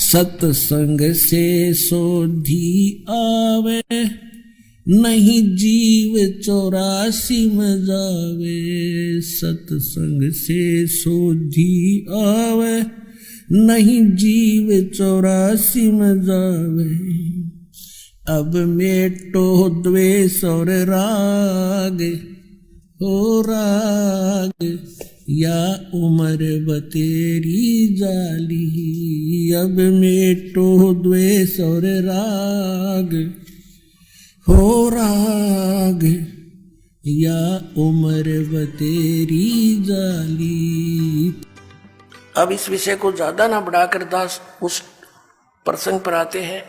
सत्संग से सोधी आवे, नहीं जीव 84 में जावे। सत्संग से सोधी आवे, नहीं जीव 84 में जावे। अब मेटो द्वेष और राग, हो राग या उम्र बतेरी जाली। अब मेटो द्वेष और राग, हो राग या उम्र बतेरी जाली। अब इस विषय को ज्यादा ना बढ़ाकर दास उस प्रसंग पर आते हैं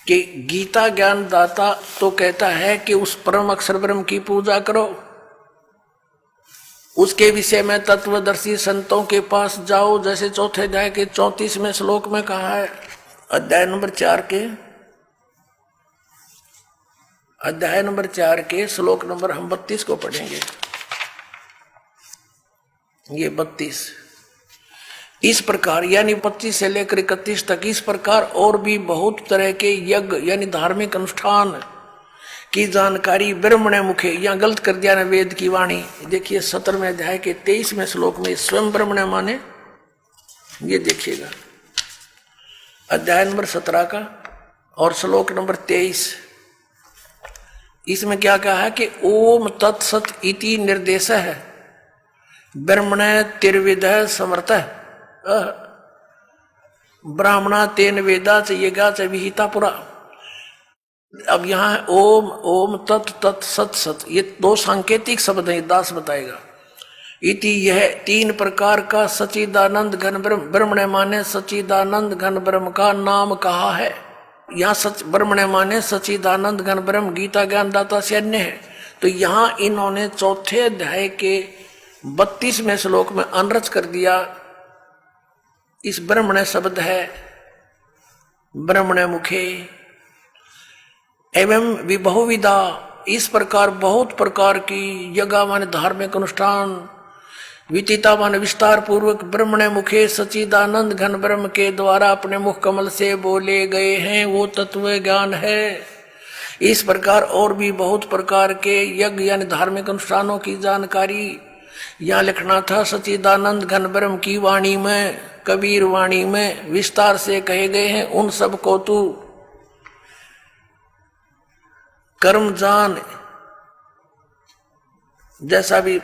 कि गीता ज्ञान दाता तो कहता है कि उस परम अक्षर ब्रह्म की पूजा करो, उसके विषय में तत्वदर्शी संतों के पास जाओ। जैसे चौथे अध्याय के 34वें श्लोक में कहा है, अध्याय नंबर 4 के श्लोक नंबर हम 32 को पढ़ेंगे। ये 32 इस प्रकार यानी 25 से लेकर 31 तक इस प्रकार और भी बहुत तरह के यज्ञ यानी धार्मिक अनुष्ठान की जानकारी ब्रह्मण्य मुखे, यहाँ गलत कर दिया ना वेद की वाणी। देखिए 17वें अध्याय के 23वें श्लोक में स्वयं ब्रह्मण्य माने, ये देखिएगा अध्याय नंबर 17 का और श्लोक नंबर 23। इसमें क्या कहा है कि ओम तत्सत इति निर्देश है ब्रह्मण्य तिर्विद समर्थ ब्राह्मणा तेन वेदा च यज्ञा च विहिता पुरा। अब यहाँ ओम ओम तत् तत् सत सत, ये दो सांकेतिक शब्द हैं, दास बताएगा। इति यह 3 प्रकार का सच्चिदानंद घन ब्रह्म, ब्रह्मण्य माने सच्चिदानंद घन ब्रह्म का नाम कहा है। यहाँ सच ब्रह्मण्य माने सच्चिदानंद घन ब्रह्म गीता ज्ञान दाता से अन्य है। तो यहाँ इन्होंने चौथे अध्याय के 32वें श्लोक में अनरच कर दिया। इस ब्रह्मण्य शब्द है ब्रह्मण्य मुखे एवं विबहुविधा, इस प्रकार बहुत प्रकार की यज्ञ माने धार्मिक अनुष्ठान, वितिता माने विस्तार पूर्वक ब्रह्मण्य मुखे सच्चिदानंद घन ब्रह्म के द्वारा अपने मुख कमल से बोले गए हैं, वो तत्व ज्ञान है। इस प्रकार और भी बहुत प्रकार के यज्ञ यानी धार्मिक अनुष्ठानों की जानकारी यहाँ लिखना था। सच्चिदानंद घन ब्रह्म की वाणी में, कबीर वाणी में विस्तार से कहे गए हैं। उन सब को तू कर्म जान, जैसा भी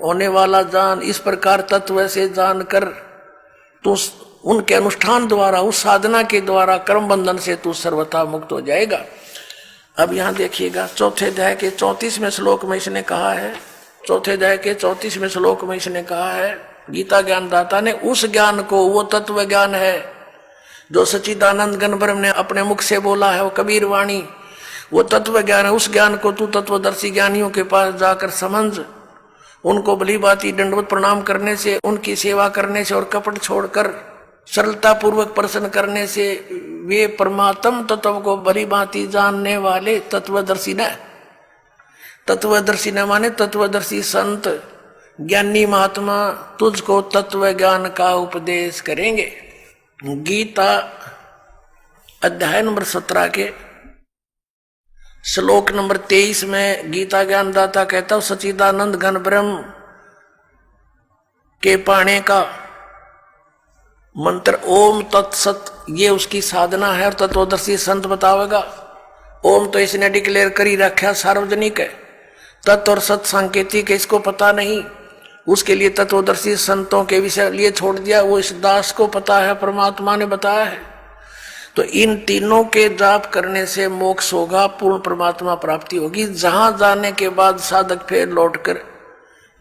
होने वाला जान, इस प्रकार तत्व से जानकर तू उनके अनुष्ठान द्वारा, उस साधना के द्वारा कर्म बंधन से तू सर्वथा मुक्त हो जाएगा। अब यहाँ देखिएगा चौथे अध्याय के 34वें श्लोक में इसने कहा है, चौथे अध्याय के 34वें श्लोक में इसने कहा है गीता ज्ञान दाता ने, उस ज्ञान को, वो तत्व ज्ञान है जो सच्चिदानंद घन ब्रह्म ने अपने मुख से बोला है, वो कबीर वाणी, वो तत्व ज्ञान है। उस ज्ञान को तू तत्वदर्शी ज्ञानियों के पास जाकर समझ, उनको भली भांति दंडवत प्रणाम करने से, उनकी सेवा करने से और कपट छोड़कर सरलता पूर्वक प्रसन्न करने से वे परमात्म तत्व को भली भांति जानने वाले तत्वदर्शी न, तत्वदर्शी न माने तत्वदर्शी संत ज्ञानी महात्मा तुझको तत्व ज्ञान का उपदेश करेंगे। गीता अध्याय नंबर 17 के श्लोक नंबर 23 में गीता ज्ञान दाता कहता हूं सच्चिदानंद घन ब्रह्म के पाने का मंत्र ओम तत्सत, ये उसकी साधना है और तत्वदर्शी संत बतावेगा। ओम तो इसने डिक्लेयर कर ही रखा, सार्वजनिक है। तत्व और सत सांकेतिक है, इसको पता नहीं, उसके लिए तत्वदर्शी संतों के विषय लिए छोड़ दिया, वो इस दास को पता है, परमात्मा ने बताया है। तो इन तीनों के जाप करने से मोक्ष होगा, पूर्ण परमात्मा प्राप्ति होगी, जहां जाने के बाद साधक फिर लौटकर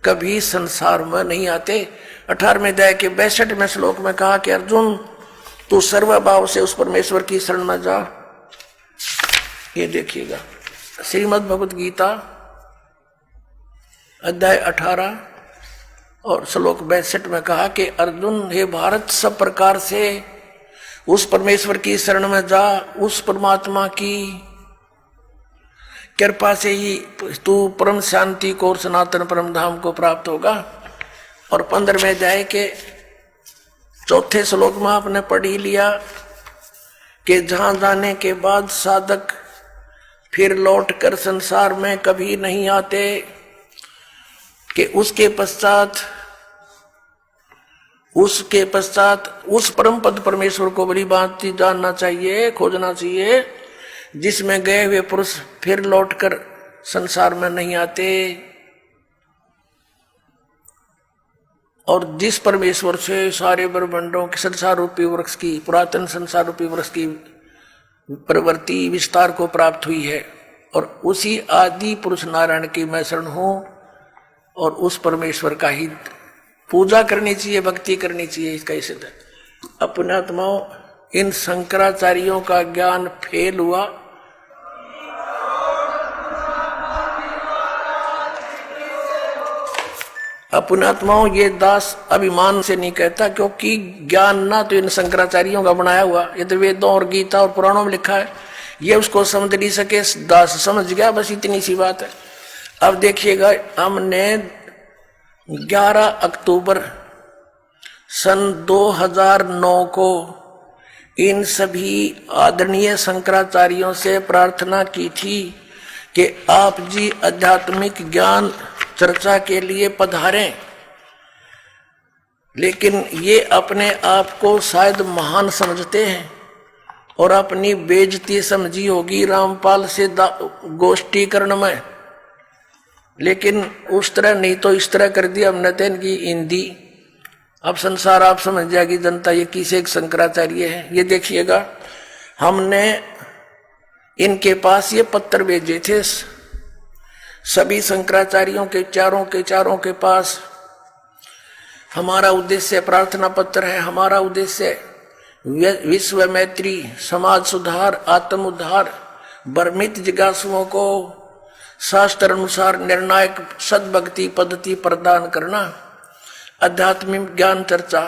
कभी संसार में नहीं आते। 18वें अध्याय के 62वें श्लोक में कहा कि अर्जुन तू सर्वभाव से उस परमेश्वर की शरण में जा। ये देखिएगा श्रीमद् भगवद गीता अध्याय 18 और श्लोक 62 में कहा कि अर्जुन हे भारत, सब प्रकार से उस परमेश्वर की शरण में जा, उस परमात्मा की कृपा से ही तू परम शांति को और सनातन परम धाम को प्राप्त होगा। और 15वें अध्याय के चौथे श्लोक में आपने पढ़ ही लिया कि जहां जाने के बाद साधक फिर लौट कर संसार में कभी नहीं आते, कि उसके पश्चात उस परम पद परमेश्वर को बड़ी बात जानना चाहिए, खोजना चाहिए, जिसमें गए हुए पुरुष फिर लौटकर संसार में नहीं आते। और जिस परमेश्वर से सारे ब्रह्मांडों के संसार रूपी वृक्ष की, पुरातन संसार रूपी वृक्ष की प्रवृत्ति विस्तार को प्राप्त हुई है, और उसी आदि पुरुष नारायण की मैं शरण हूं, और उस परमेश्वर का ही पूजा करनी चाहिए, भक्ति करनी चाहिए। इसका ही सिद्ध है। अपने आत्माओं, इन शंकराचार्यों का ज्ञान फेल हुआ, अपने आत्माओं ये दास अभिमान से नहीं कहता, क्योंकि ज्ञान ना तो इन शंकराचार्यों का बनाया हुआ, ये तो वेदों और गीता और पुराणों में लिखा है, ये उसको समझ नहीं सके, दास समझ गया, बस इतनी सी बात है। अब देखिएगा, हमने 11 अक्टूबर सन 2009 को इन सभी आदरणीय शंकराचार्यों से प्रार्थना की थी कि आप जी आध्यात्मिक ज्ञान चर्चा के लिए पधारें, लेकिन ये अपने आप को शायद महान समझते हैं और अपनी बेइज्जती समझी होगी रामपाल से गोष्ठीकरण में, लेकिन उस तरह नहीं तो इस तरह कर दिया हमने तो इनकी हिंदी। अब संसार आप समझ जाएगी जनता ये किसे एक शंकराचार्य है। ये देखिएगा, हमने इनके पास ये पत्र भेजे थे सभी शंकराचार्यों के चारों के पास। हमारा उद्देश्य प्रार्थना पत्र है, हमारा उद्देश्य विश्व मैत्री, समाज सुधार, आत्म उद्धार, भ्रमित जिज्ञासुओं को शास्त्र अनुसार निर्णायक सद्भक्ति पद्धति प्रदान करना, आध्यात्मिक ज्ञान चर्चा।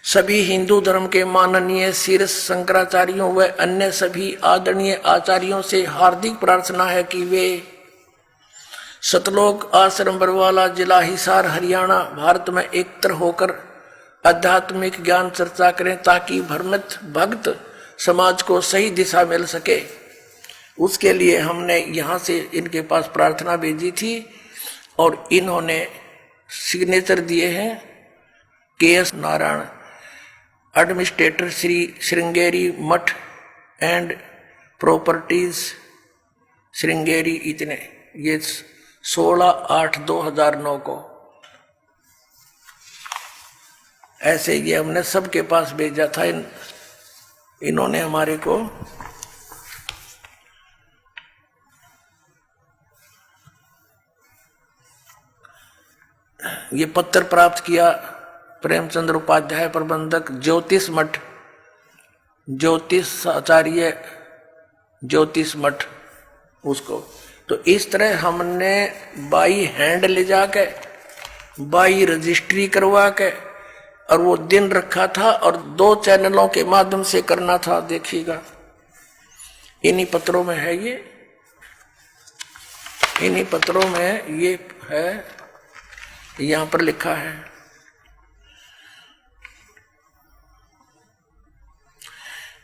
सभी हिंदू धर्म के माननीय शीर्ष शंकराचार्यों व अन्य सभी आदरणीय आचार्यों से हार्दिक प्रार्थना है कि वे सतलोक आश्रम बरवाला, जिला हिसार, हरियाणा, भारत में एकत्र होकर आध्यात्मिक ज्ञान चर्चा करें, ताकि भ्रमित भक्त समाज को सही दिशा मिल सके। उसके लिए हमने यहाँ से इनके पास प्रार्थना भेजी थी और इन्होंने सिग्नेचर दिए हैं KS नारायण, एडमिनिस्ट्रेटर श्री श्रृंगेरी मठ एंड प्रॉपर्टीज श्रृंगेरी, इतने। ये 16/8/2009 को ऐसे ये हमने सबके पास भेजा था। इन्होंने हमारे को ये पत्र प्राप्त किया। प्रेमचंद्र उपाध्याय, प्रबंधक, ज्योतिष मठ, ज्योतिष आचार्य, ज्योतिष मठ, उसको। तो इस तरह हमने बाई हैंड ले जाके, बाई रजिस्ट्री करवा के, और वो दिन रखा था और 2 चैनलों के माध्यम से करना था। देखिएगा, इन्हीं पत्रों में है ये, इन्हीं पत्रों में ये है, यहां पर लिखा है।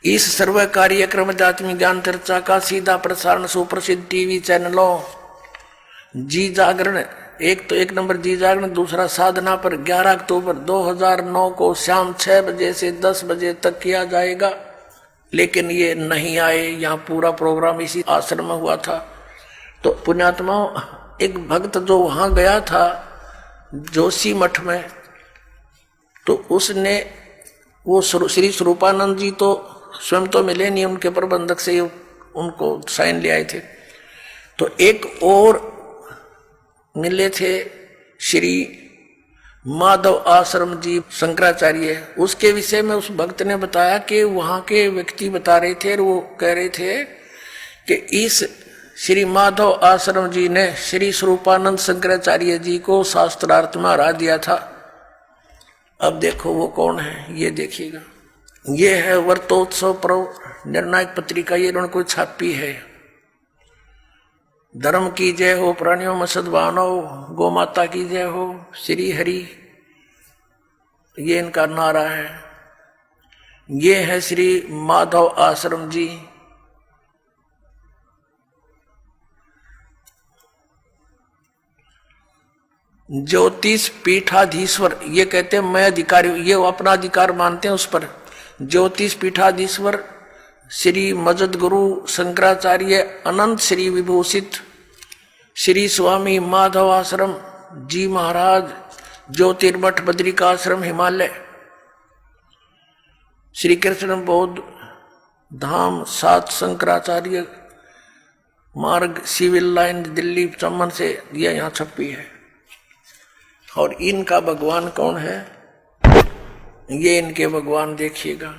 इस सर्व कार्यक्रम आध्यात्मिक ज्ञान चर्चा का सीधा प्रसारण सुप्रसिद्ध टीवी चैनलों जी जागरण, एक नंबर जी जागरण, दूसरा साधना पर 11 अक्टूबर 2009 को शाम 6 बजे से 10 बजे तक किया जाएगा। लेकिन ये नहीं आए, यहाँ पूरा प्रोग्राम इसी आश्रम में हुआ था। तो पुण्यात्माओं, एक भक्त जो वहां गया था जोशी मठ में, तो उसने वो श्री स्वरूपानंद जी तो स्वयं तो मिले नहीं, उनके प्रबंधक से उनको साइन ले आए थे। तो एक और मिले थे श्री माधव आश्रम जी शंकराचार्य। उसके विषय में उस भक्त ने बताया कि वहां के व्यक्ति बता रहे थे, और वो कह रहे थे कि इस श्री माधव आश्रम जी ने श्री स्वरूपानंद शंकराचार्य जी को शास्त्रार्थ में हरा दिया था। अब देखो वो कौन है, ये देखिएगा। ये है वर्तोत्सव पर्व निर्णायक पत्रिका, ये उनको छापी है। धर्म की जय हो, प्राणियों में सद्भावना हो, गौ माता की जय हो, श्री हरि। ये इनका नारा है। ये है श्री माधव आश्रम जी। ज्योतिष पीठाधीश्वर, ये कहते हैं मैं अधिकारी, ये अपना अधिकार मानते हैं उस पर। ज्योतिष पीठाधीश्वर श्री मजद गुरु शंकराचार्य अनंत श्री विभूषित श्री स्वामी माधव आश्रम जी महाराज, ज्योतिर्मठ बद्रिकाश्रम हिमालय, श्री कृष्ण बौद्ध धाम 7 शंकराचार्य मार्ग सिविल लाइन दिल्ली चमन से ये यहाँ छपी है। और इनका भगवान कौन है, ये इनके भगवान देखिएगा।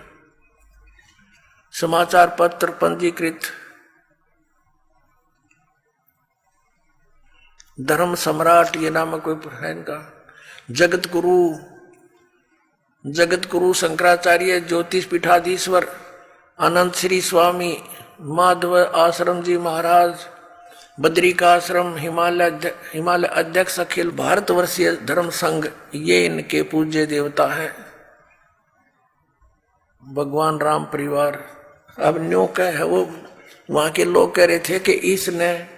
समाचार पत्र पंजीकृत धर्म सम्राट, ये नाम कोई है इनका। जगत गुरु शंकराचार्य ज्योतिष पीठाधीश्वर अनंत श्री स्वामी माधव आश्रम जी महाराज, बद्रिकाश्रम हिमालय अध्यक्ष अखिल भारतवर्षीय धर्म संघ, ये इनके पूज्य देवता हैं। भगवान राम परिवार। अब न्यू क्या है, वो वहां के लोग कह रहे थे कि इसने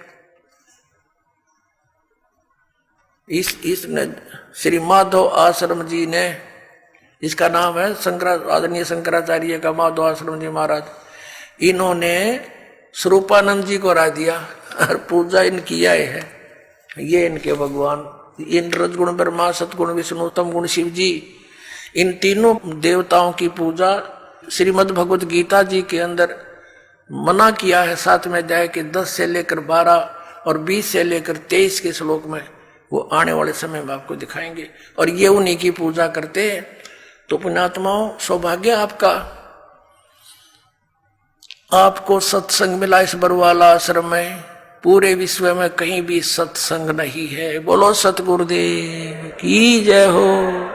श्री माधव आश्रम जी ने, इसका नाम है आदरणीय शंकराचार्य का माधव आश्रम जी महाराज, इन्होंने स्वरूपानंद जी को हरा दिया और पूजा इन किया है। ये इनके भगवान, इन रजगुण ब्रह्मा सतगुण विष्णु तम गुण शिव जी, इन तीनों देवताओं की पूजा श्रीमद् भगवत गीता जी के अंदर मना किया है। 7वें अध्याय के 10 से लेकर 12 और 20 से लेकर 23 के श्लोक में, वो आने वाले समय में आपको दिखाएंगे। और ये उन्हीं की पूजा करते हैं। तो पुण्यात्माओं, सौभाग्य आपका, आपको सत्संग मिला इस बरवाला आश्रम में। पूरे विश्व में कहीं भी सत्संग नहीं है। बोलो सतगुरुदेव की जय हो।